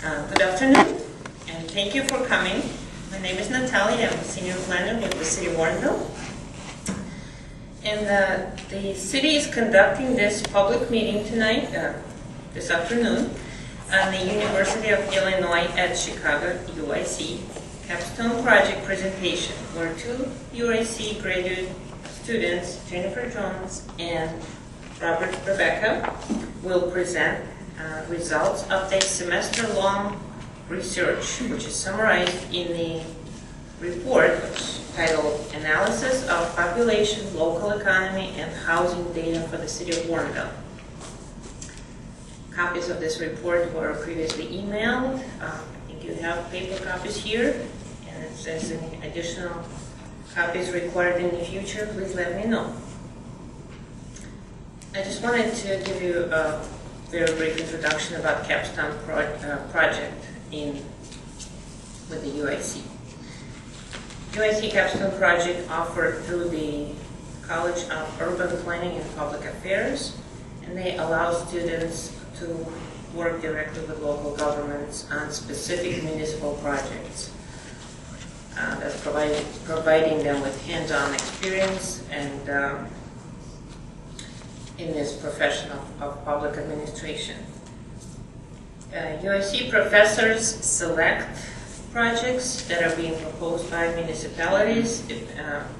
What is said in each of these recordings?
Good afternoon, and thank you for coming. My name is Natalia. I'm a senior planner with the City of Warrenville. And the city is conducting this public meeting tonight, this afternoon, on the University of Illinois at Chicago, UIC, Capstone project presentation, where two UIC graduate students, Jennifer Jones and Robert Rebecca, will present results of their semester-long research, which is summarized in the report titled Analysis of Population, Local Economy, and Housing Data for the City of Warrenville. Copies of this report were previously emailed. I think you have paper copies here, and if there's any additional copies required in the future, please let me know. I just wanted to give you a very brief introduction about Capstone project with the UIC. UIC Capstone project offered through the College of Urban Planning and Public Affairs, and they allow students to work directly with local governments on specific municipal projects. That's providing them with hands-on experience and in this profession of public administration. UIC professors select projects that are being proposed by municipalities,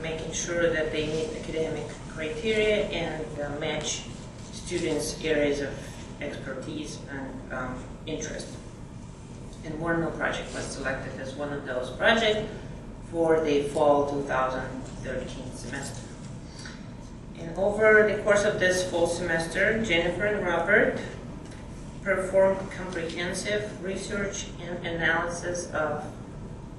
making sure that they meet academic criteria and match students' areas of expertise and interest. And Warrenville project was selected as one of those projects for the fall 2013 semester. And over the course of this fall semester, Jennifer and Robert performed comprehensive research and analysis of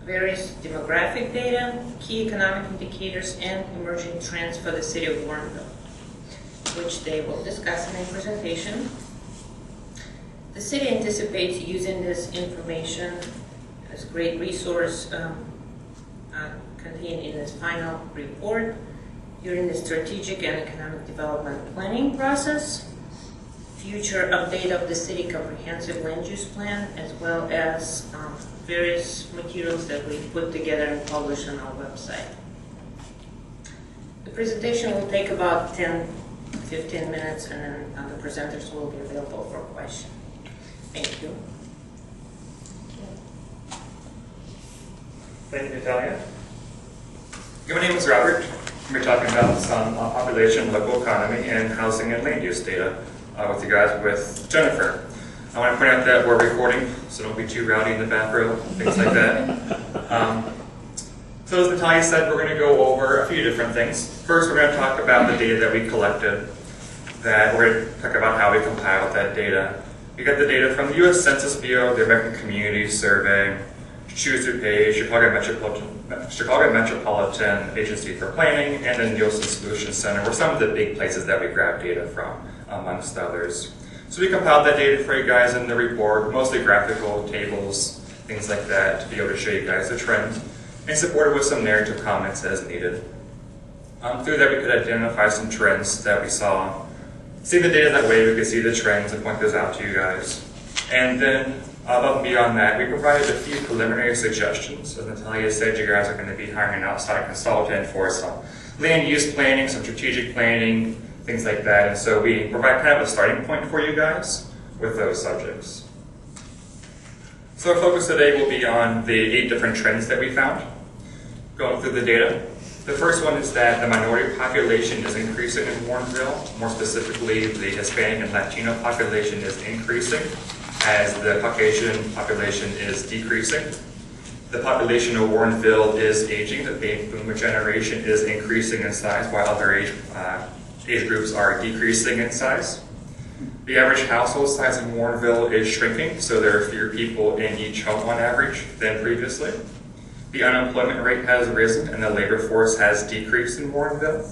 various demographic data, key economic indicators, and emerging trends for the City of Warrenville, which they will discuss in a presentation. The city anticipates using this information as a great resource contained in this final report during the strategic and economic development planning process, future update of the city comprehensive land use plan, as well as various materials that we put together and publish on our website. The presentation will take about 10-15 minutes, and then the presenters will be available for questions. Thank you. Thank you, Natalia. My name is Robert. We're talking about some population, local economy, and housing and land use data with you guys with Jennifer. I want to point out that we're recording, so don't be too rowdy in the back row, things like that. So as Natalia said, we're going to go over a few different things. First, we're going to talk about the data that we collected, that we're going to talk about how we compiled that data. We got the data from the U.S. Census Bureau, the American Community Survey, Choose-Your Page, Chicago Metropolitan Agency for Planning, and the Nielsen Solutions Center were some of the big places that we grabbed data from, amongst others. So we compiled that data for you guys in the report, mostly graphical tables, things like that, to be able to show you guys the trend, and supported with some narrative comments as needed. Through that, we could identify some trends that we saw, see the data that way, we could see the trends and point those out to you guys. And then above and beyond that, we provided a few preliminary suggestions. As Natalia said, you guys are going to be hiring an outside consultant for some land use planning, some strategic planning, things like that. And so we provide kind of a starting point for you guys with those subjects. So our focus today will be on the 8 different trends that we found, going through the data. The first one is that the minority population is increasing in Warrenville. More specifically, the Hispanic and Latino population is increasing, as the Caucasian population is decreasing. The population of Warrenville is aging. The baby boomer generation is increasing in size, while other age groups are decreasing in size. The average household size in Warrenville is shrinking, so there are fewer people in each home on average than previously. The unemployment rate has risen, and the labor force has decreased in Warrenville.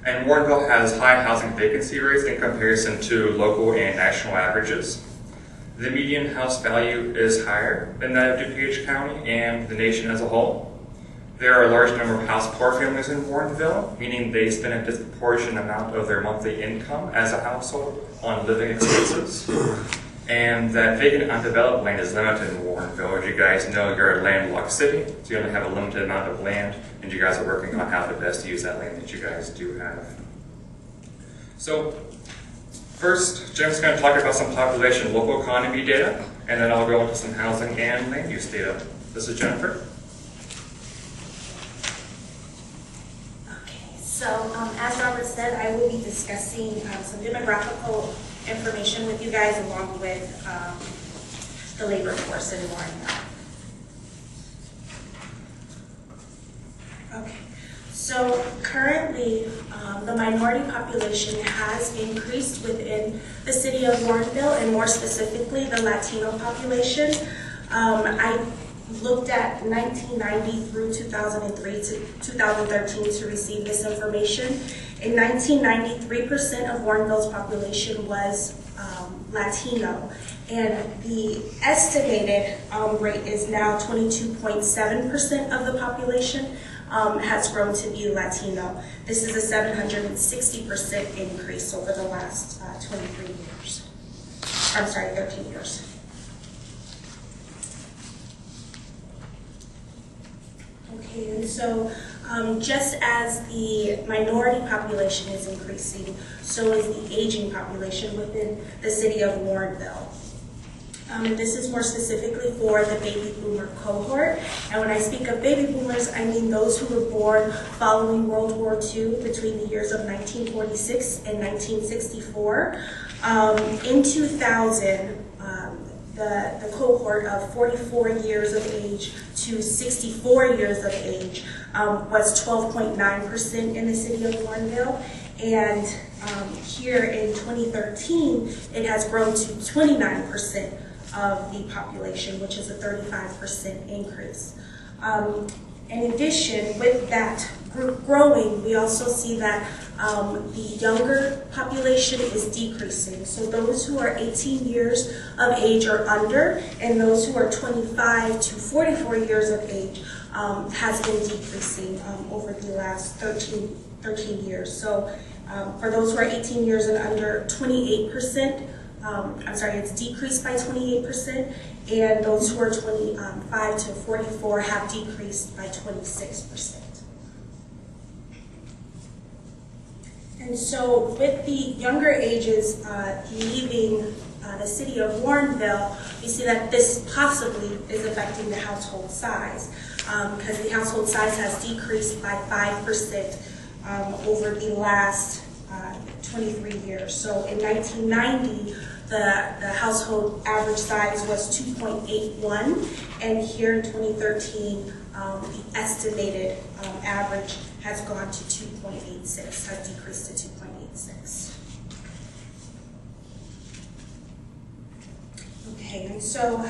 And Warrenville has high housing vacancy rates in comparison to local and national averages. The median house value is higher than that of DuPage County and the nation as a whole. There are a large number of house poor families in Warrenville, meaning they spend a disproportionate amount of their monthly income as a household on living expenses. And that vacant undeveloped land is limited in Warrenville. As you guys know, you're a landlocked city, so you only have a limited amount of land, and you guys are working on how to best use that land that you guys do have. So first, Jim's going to talk about some population local economy data, and then I'll go into some housing and land use data. This is Jennifer. Okay, so as Robert said, I will be discussing some demographical information with you guys along with the labor force in Warrenville. Okay, so currently the minority population has increased within the city of Warrenville, and more specifically the Latino population. I looked at 1990 through 2003 to 2013 to receive this information. In 1990, 3% of Warrenville's population was Latino, and the estimated rate is now 22.7% of the population has grown to be Latino. This is a 760% increase over the last 23 years. I'm sorry, 13 years. Okay, and so just as the minority population is increasing, so is the aging population within the city of Warrenville. And this is more specifically for the baby boomer cohort. And when I speak of baby boomers, I mean those who were born following World War II between the years of 1946 and 1964. In 2000, the cohort of 44 years of age to 64 years of age was 12.9% in the city of Warrenville. And here in 2013, it has grown to 29% of the population, which is a 35% increase. In addition, with that group growing, we also see that the younger population is decreasing. So those who are 18 years of age or under, and those who are 25 to 44 years of age has been decreasing over the last 13 years. So for those who are 18 years and under, 28%, it's decreased by 28%, and those who are 25 to 44 have decreased by 26%. And so with the younger ages leaving the city of Warrenville, we see that this possibly is affecting the household size, because the household size has decreased by 5% over the last 23 years. So in 1990, the household average size was 2.81, and here in 2013, the estimated average has gone to 2.86, has decreased to 2.86. Okay, and so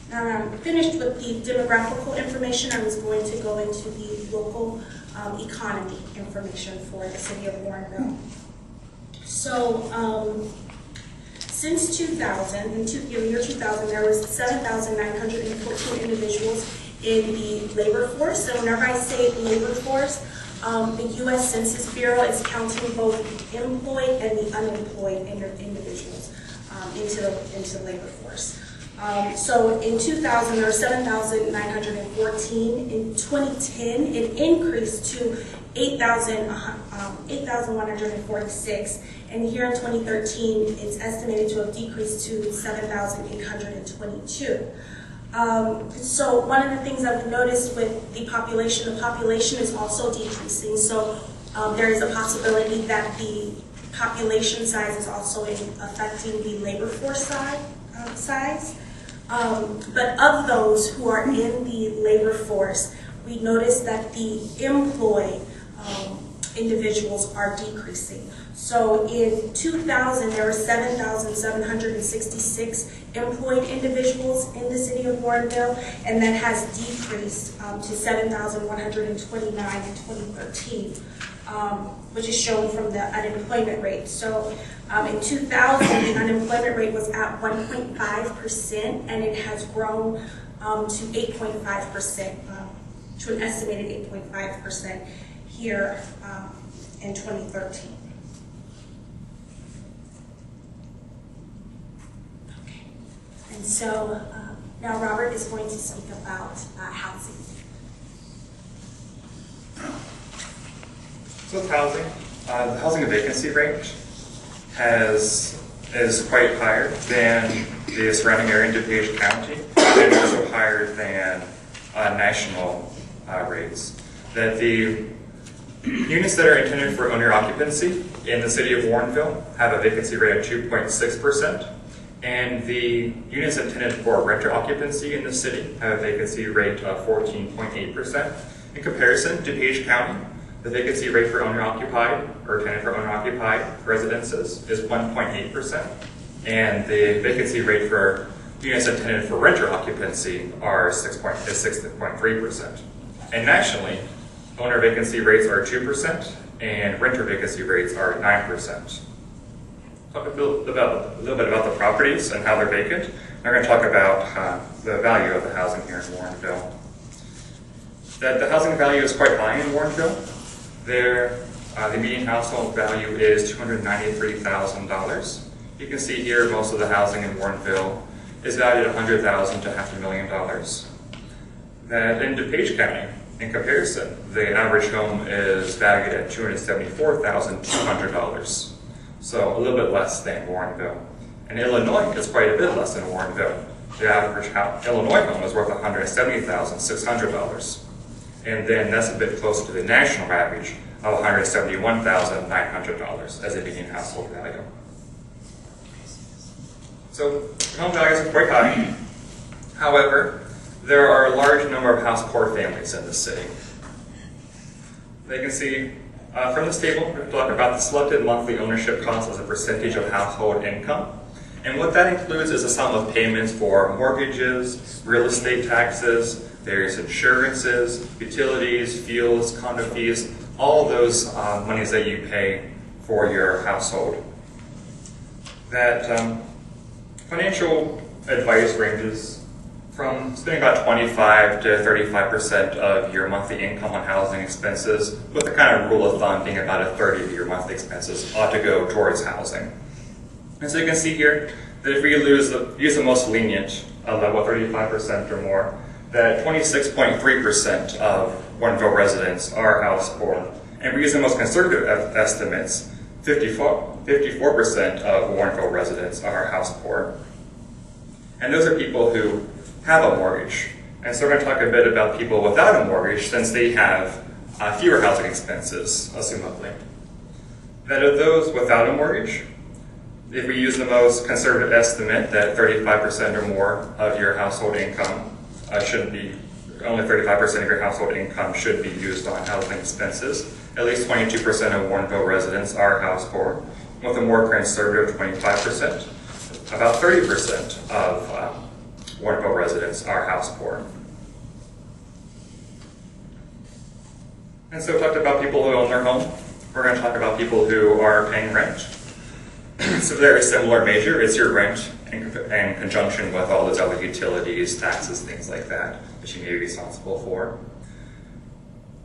now I'm finished with the demographical information. I was going to go into the local economy information for the city of Warrenville. So since 2000, in the year 2000, there was 7,914 individuals in the labor force. And whenever I say labor force, the U.S. Census Bureau is counting both the employed and the unemployed individuals into the labor force. So in 2000, there were 7,914. In 2010, it increased to 8,146. And here in 2013, it's estimated to have decreased to 7,822. So one of the things that we noticed with the population is also decreasing. So there is a possibility that the population size is also affecting the labor force size. But of those who are in the labor force, we noticed that the employed individuals are decreasing. So in 2000, there were 7,766 employed individuals in the city of Warrenville, and that has decreased to 7,129 in 2013, which is shown from the unemployment rate. So in 2000, the unemployment rate was at 1.5%, and it has grown to 8.5%, to an estimated 8.5% here in 2013. so now Robert is going to speak about housing. So with housing, the housing vacancy rate is quite higher than the surrounding area in DuPage County, and also higher than national rates. That the units that are intended for owner occupancy in the city of Warrenville have a vacancy rate of 2.6%, and the units intended for renter occupancy in the city have a vacancy rate of 14.8%. In comparison, DuPage County, the vacancy rate for owner-occupied or tenant for owner-occupied residences is 1.8%, and the vacancy rate for units intended for renter occupancy is 6.3%. And nationally, owner vacancy rates are 2%, and renter vacancy rates are 9%. Talk a little bit about the properties and how they're vacant. We're going to talk about the value of the housing here in Warrenville. That the housing value is quite high in Warrenville. The median household value is $293,000. You can see here most of the housing in Warrenville is valued at $100,000 to $500,000. That in DuPage County, in comparison, the average home is valued at $274,200. So a little bit less than Warrenville. And Illinois is quite a bit less than Warrenville. The average Illinois home is worth $170,600. And then that's a bit closer to the national average of $171,900 as a median household value. So home values are quite high. However, there are a large number of house poor families in the city. They can see from this table, we're talking about the selected monthly ownership cost as a percentage of household income. And what that includes is a sum of payments for mortgages, real estate taxes, various insurances, utilities, fuels, condo fees, all those monies that you pay for your household. That financial advice ranges from spending about 25 to 35% of your monthly income on housing expenses, with the kind of rule of thumb being about a third of your monthly expenses ought to go towards housing. And so you can see here that if we use the most lenient level, 35% or more, that 26.3% of Warrenville residents are house poor. And if we use the most conservative estimates, 54% of Warrenville residents are house poor. And those are people who have a mortgage. And so we're going to talk a bit about people without a mortgage, since they have fewer housing expenses, assumably. That of those without a mortgage, if we use the most conservative estimate that 35% or more of your household income only 35% of your household income should be used on housing expenses. At least 22% of Warrenville residents are house poor. With a more conservative 25%, about 30% of Warrenville residents are house poor. And so we talked about people who own their home. We're going to talk about people who are paying rent. It's a very similar measure. It's your rent in conjunction with all those other utilities, taxes, things like that you may be responsible for.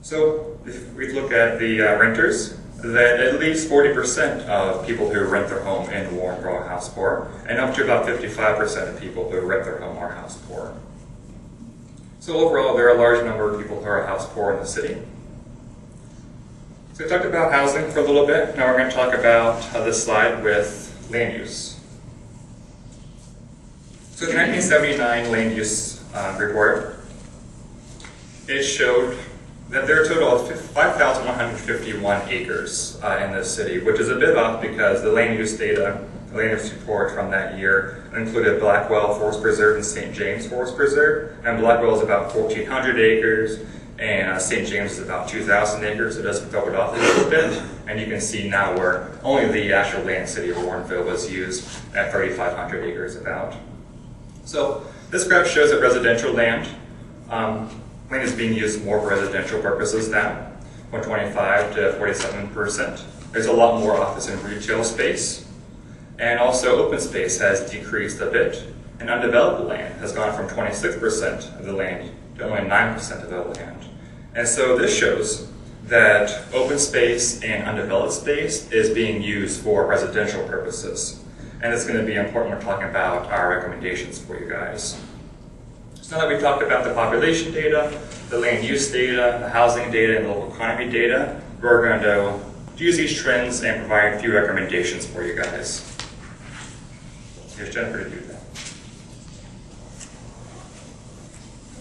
So if we look at the renters, then at least 40% of people who rent their home in Warrenville are house poor, and up to about 55% of people who rent their home are house poor. So overall, there are a large number of people who are house poor in the city. So we talked about housing for a little bit. Now we're going to talk about this slide with land use. So the 1979 land use report, it showed that there are a total of 5,151 acres in this city, which is a bit off because the land use data, the land use report from that year included Blackwell Forest Preserve and St. James Forest Preserve, and Blackwell is about 1,400 acres, and St. James is about 2,000 acres. It does throw it off a little bit, and you can see now where only the actual land city of Warrenville was used at 3,500 acres about. So this graph shows that residential land is being used more for residential purposes now, from 25 to 47%. There's a lot more office and retail space, and also open space has decreased a bit, and undeveloped land has gone from 26% of the land to only 9% of the land. And so this shows that open space and undeveloped space is being used for residential purposes. And it's going to be important when we're talking about our recommendations for you guys. So now that we've talked about the population data, the land use data, the housing data, and the local economy data, we're going to use these trends and provide a few recommendations for you guys. Here's Jennifer to do that.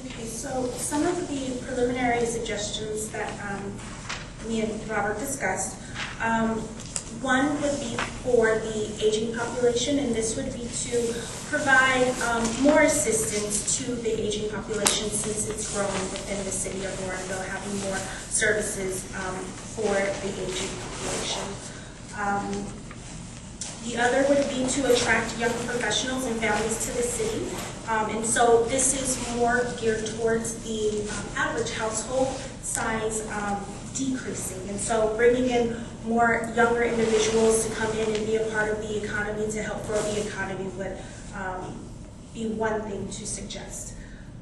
Okay, so some of the preliminary suggestions that me and Robert discussed, one would be for the aging population, and this would be to provide more assistance to the aging population since it's growing within the city of Warrenville, having more services for the aging population. The other would be to attract young professionals and families to the city. And so this is more geared towards the average household size decreasing. And so bringing in more younger individuals to come in and be a part of the economy to help grow the economy would be one thing to suggest.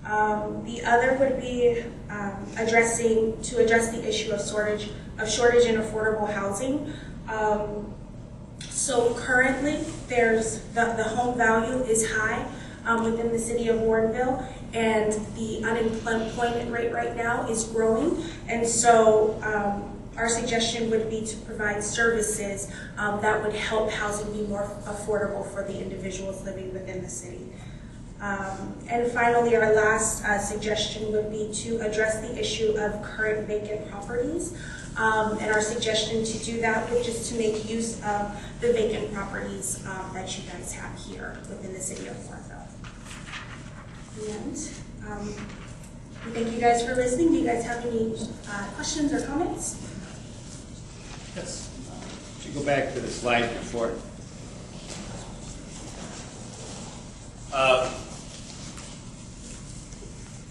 The other would be address the issue of shortage in affordable housing. So currently, there's the home value is high within the city of Warrenville, and the unemployment rate right now is growing. And so our suggestion would be to provide services that would help housing be more affordable for the individuals living within the city. And finally, our last suggestion would be to address the issue of current vacant properties. And our suggestion to do that would just to make use of the vacant properties that you guys have here within the city of Warrenville. And we thank you guys for listening. Do you guys have any questions or comments? Yes. Should go back to the slide before.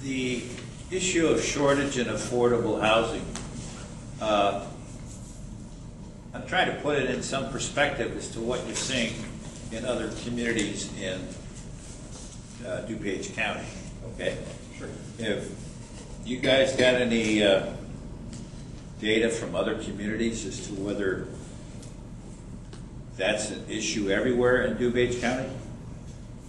The issue of shortage in affordable housing, I'm trying to put it in some perspective as to what you're seeing in other communities in DuPage County, okay? Sure. If you guys got any data from other communities as to whether that's an issue everywhere in DuPage County?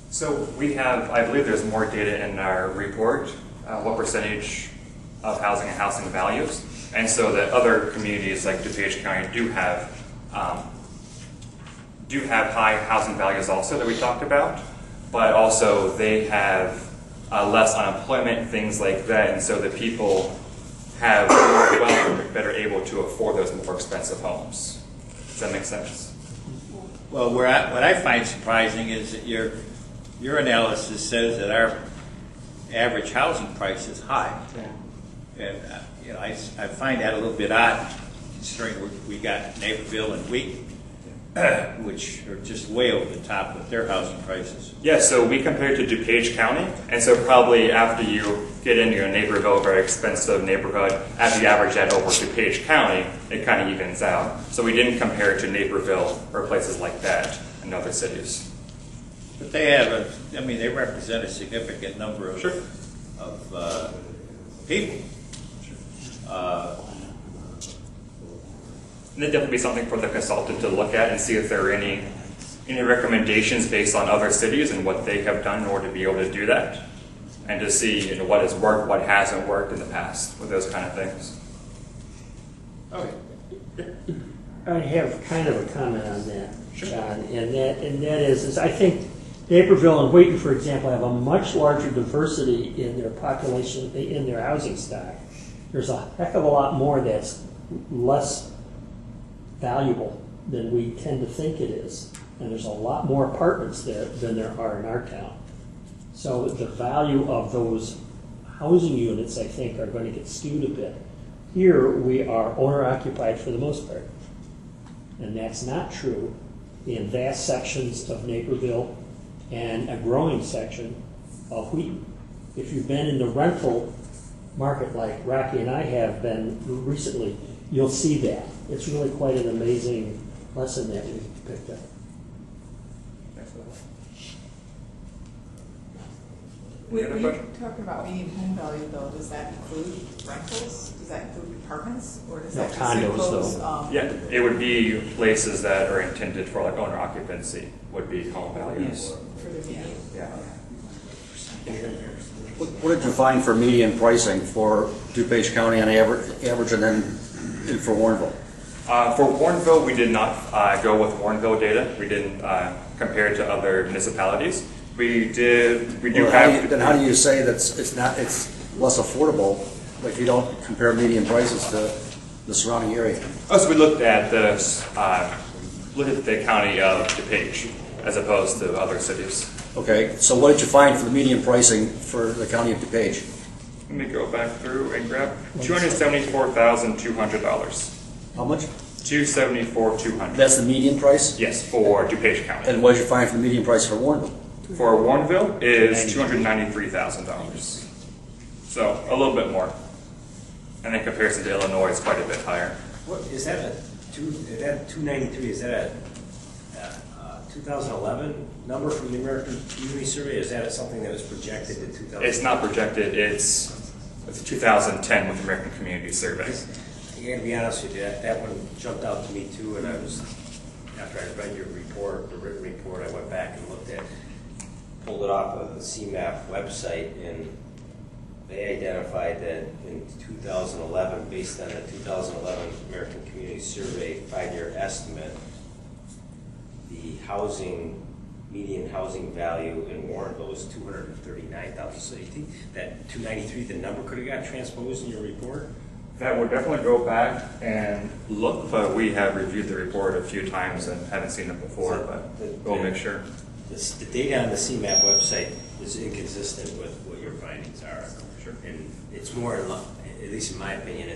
So we have, I believe there's more data in our report, what percentage of housing and housing values. And so that other communities like DuPage County do have high housing values also that we talked about, but also they have less unemployment, things like that, and so the people have more wealth and better able to afford those more expensive homes. Does that make sense? Well, what I find surprising is that your analysis says that our average housing price is high. Yeah. And I find that a little bit odd, considering we got Naperville and Wheaton, which are just way over the top with their housing prices. Yeah, so we compared to DuPage County, and so probably after you get into your Naperville, very expensive neighborhood, after you average that over DuPage County, it kind of evens out. So we didn't compare it to Naperville or places like that in other cities. But they have they represent a significant number of, Sure. of people. And it'd definitely be something for the consultant to look at and see if there are any recommendations based on other cities and what they have done in order to be able to do that, and to see what has worked, what hasn't worked in the past with those kind of things. Okay. I have kind of a comment on that, Sure. John, and that is I think Naperville and Wheaton, for example, have a much larger diversity in their population, in their housing stock. There's a heck of a lot more that's less valuable than we tend to think it is. And there's a lot more apartments there than there are in our town. So the value of those housing units, I think, are going to get skewed a bit. Here, we are owner-occupied for the most part. And that's not true in vast sections of Naperville and a growing section of Wheaton. If you've been in the rental market like Rocky and I have been recently, you'll see that. It's really quite an amazing lesson that we picked up. When you're talking about median home value though, does that include rentals? Does that include apartments? Or does No, that just condos, impose, though. Yeah, it would be places that are intended for like owner occupancy would be home values. for the median? Yeah. What did you find for median pricing for DuPage County on average and then for Warrenville? For Warrenville, we did not go with Warrenville data. We didn't compare it to other municipalities. We do Well, have. then how do you say that it's less affordable if you don't compare median prices to the surrounding area? Oh, so we looked at the county of DuPage as opposed to other cities. Okay, so what did you find for the median pricing for the county of DuPage? Let me go back through and grab $274,200. How much? $274,200. That's the median price? Yes, for DuPage County. And what did you find for the median price for Warrenville? For Warrenville is $293,000. So a little bit more. And in comparison to Illinois, it's quite a bit higher. What is that? That 293? Is that a 2011 number from the American Community Survey? Is that something that was projected to 2000? It's not projected. It's 2010 with the American Community Survey. I gotta be honest with you, that one jumped out to me too, and after I read your report, the written report, I went back and pulled it off of the CMAP website, and they identified that in 2011, based on the 2011 American Community Survey 5-year estimate, the median housing value in Warrenville was $239,000. So you think that 293, the number could have got transposed in your report? That would definitely go back and look, but we have reviewed the report a few times and haven't seen it before, but we'll make sure. The data on the CMAP website is inconsistent with what your findings are. Sure. And it's more, at least in my opinion,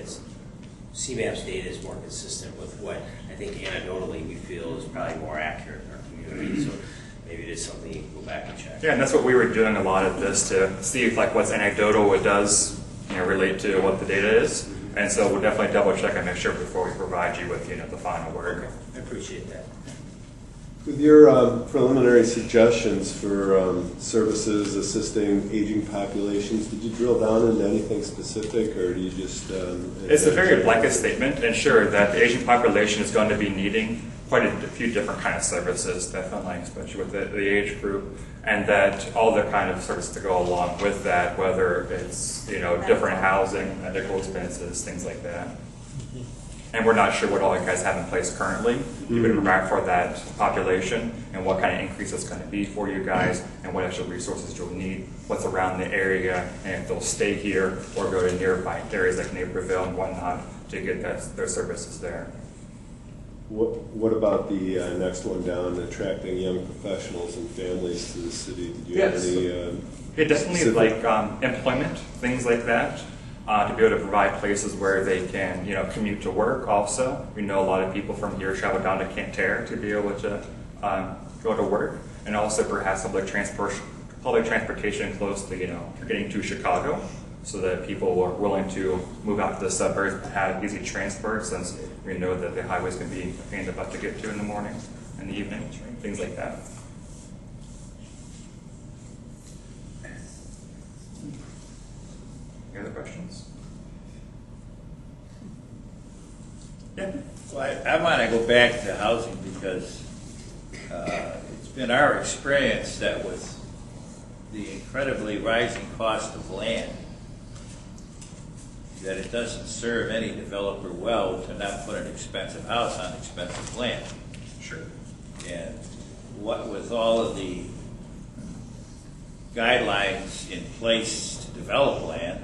CMAP's data is more consistent with what I think anecdotally we feel is probably more accurate in our community. So maybe it is something you can go back and check. Yeah, and that's what we were doing a lot of this to see if like what's anecdotal, what does relate to what the data is. And so we'll definitely double check and make sure before we provide you with the final word. I appreciate that. With your preliminary suggestions for services assisting aging populations, did you drill down into anything specific, or do you just... It's a very blanket statement, and sure, that the aging population is going to be needing quite a few different kind of services, definitely, especially with the age group, and that all the kind of services to go along with that, whether it's different housing, medical expenses, things like that. And we're not sure what all you guys have in place currently. You would provide for that population and what kind of increase it's going to be for you guys and what extra resources you'll need, what's around the area, and if they'll stay here or go to nearby areas like Naperville and whatnot to get their services there. What about the next one down, attracting young professionals and families to the city? Did you Yes. have any... It definitely specific- like employment, things like that. To be able to provide places where they can, commute to work also. We know a lot of people from here travel down to Canterre to be able to go to work. And also perhaps public transportation close to, getting to Chicago so that people are willing to move out to the suburbs, have easy transport since we know that the highways can be a pain in the butt to get to in the morning and the evening, things like that. Any other questions? Yeah. Well, I want to go back to housing because it's been our experience that with the incredibly rising cost of land, that it doesn't serve any developer well to not put an expensive house on expensive land. Sure. And what with all of the guidelines in place to develop land,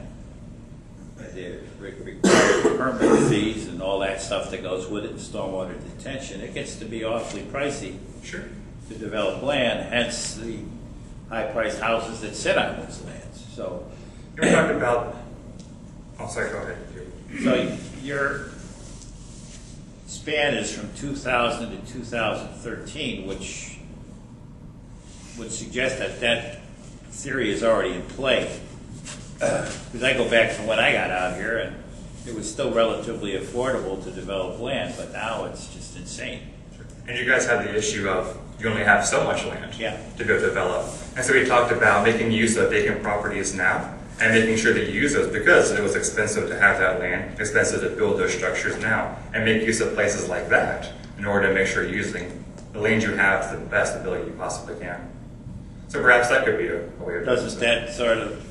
the required permit fees and all that stuff that goes with it, and stormwater detention, it gets to be awfully pricey Sure. to develop land, hence the high-priced houses that sit on those lands. So, You're talking about, oh, sorry, go ahead. so your span is from 2000 to 2013, which would suggest that that theory is already in play. Because I go back from when I got out here, and it was still relatively affordable to develop land, but now it's just insane. And you guys have the issue of you only have so much land Yeah. to go develop. And so we talked about making use of vacant properties now and making sure that you use those because it was expensive to have that land, expensive to build those structures now, and make use of places like that in order to make sure you're using the land you have to the best ability you possibly can. So perhaps that could be a way of doing Doesn't that sort of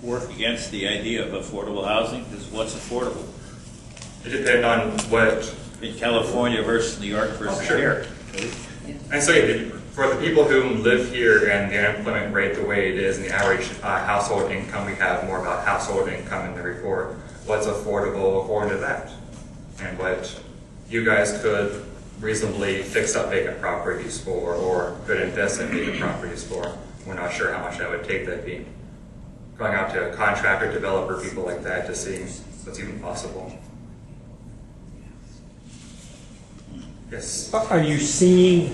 work against the idea of affordable housing? Because what's affordable? It depends on what. In California versus New York versus Sure. here. And so yeah, for the people who live here and the unemployment rate the way it is and the average household income, we have more about household income in the report. What's affordable according to that? And what you guys could reasonably fix up vacant properties for or could invest in vacant properties for. We're not sure how much that would take. That be going out to a contractor, developer, people like that to see what's even possible. Yes. Are you seeing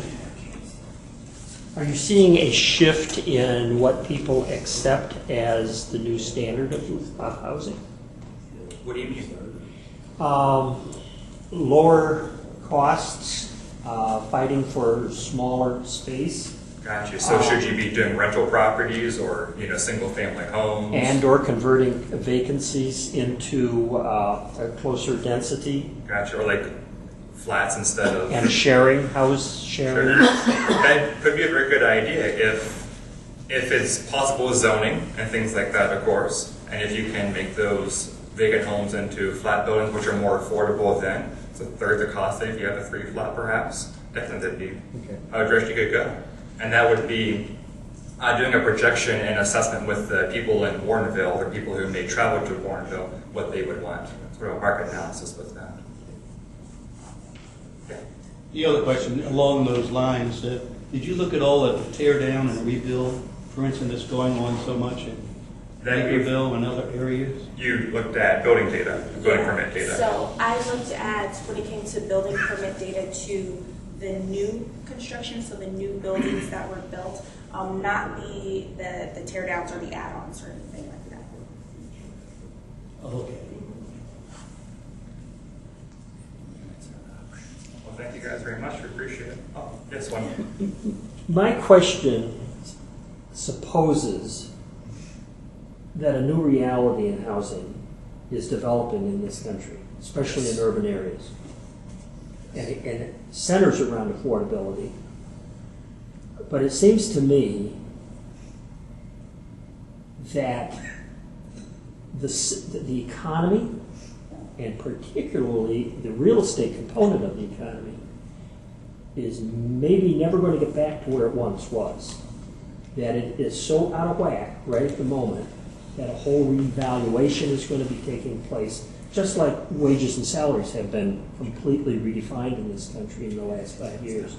a shift in what people accept as the new standard of housing? What do you mean? Lower costs, fighting for smaller space, Gotcha. So should you be doing rental properties or single-family homes? and/or converting vacancies into a closer density Gotcha. Or like flats instead of. and house Sure. sharing? That could be a very good idea if it's possible with zoning and things like that, of course. And if you can make those vacant homes into flat buildings, which are more affordable then, it's a third the cost if you have a 3 flat perhaps. Definitely that'd be a direction you could go. And that would be doing a projection and assessment with the people in Warrenville or people who may travel to Warrenville, what they would want. Sort of a market analysis with that. Yeah. The other question along those lines, did you look at all the tear down and rebuild, for instance, that's going on so much in Naperville and other areas? You looked at building data, building permit data. So I looked at, when it came to building permit data, to the new construction, so the new buildings that were built, not the tear downs or the add-ons or anything like that. Okay. Well, thank you guys very much. We appreciate it. Oh, yes, one. My question supposes that a new reality in housing is developing in this country, especially in urban areas. And it centers around affordability. But it seems to me that the economy, and particularly the real estate component of the economy, is maybe never going to get back to where it once was. That it is so out of whack right at the moment that a whole revaluation is going to be taking place, just like wages and salaries have been completely redefined in this country in the last 5 years.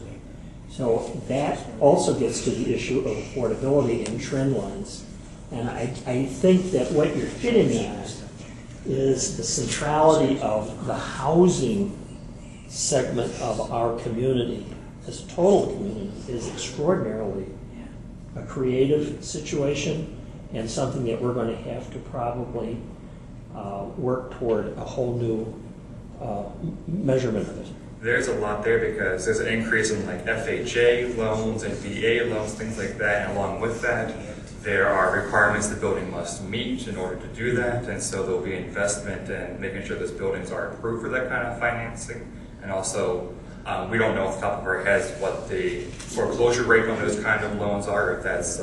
So that also gets to the issue of affordability and trend lines. And I think that what you're hitting at is the centrality of the housing segment of our community as a total community is extraordinarily a creative situation and something that we're going to have to probably work toward a whole new measurement of it. There's a lot there because there's an increase in like FHA loans and VA loans, things like that. And along with that, there are requirements the building must meet in order to do that. And so there'll be investment in making sure those buildings are approved for that kind of financing. And also, we don't know off the top of our heads what the foreclosure rate on those kind of loans are, if that's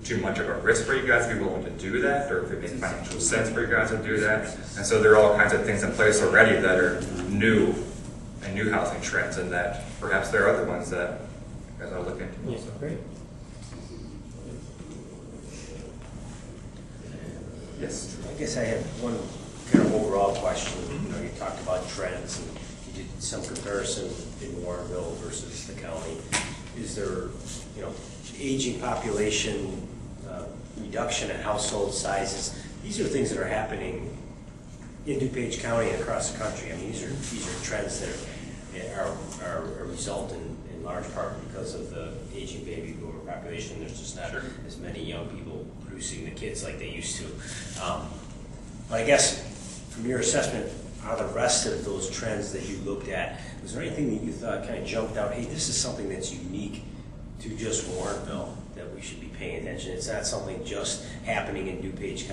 too much of a risk for you guys to be willing to do that, or if it makes financial sense for you guys to do that. And so there are all kinds of things in place already that are new and new housing trends, and that perhaps there are other ones that you guys are looking into. Yeah, great. Yes. I guess I have one kind of overall question. You talked about trends, and you did some comparison in Warrenville versus the county. Is there, aging population, reduction in household sizes? These are things that are happening in DuPage County and across the country. I mean, these are trends that are a result in large part because of the aging baby boomer population. There's just not as many young people producing the kids like they used to. But I guess from your assessment, are the rest of those trends that you looked at, was there anything that you thought kind of jumped out, hey, this is something that's unique to just Warrenville that we should be paying attention? It's not something just happening in DuPage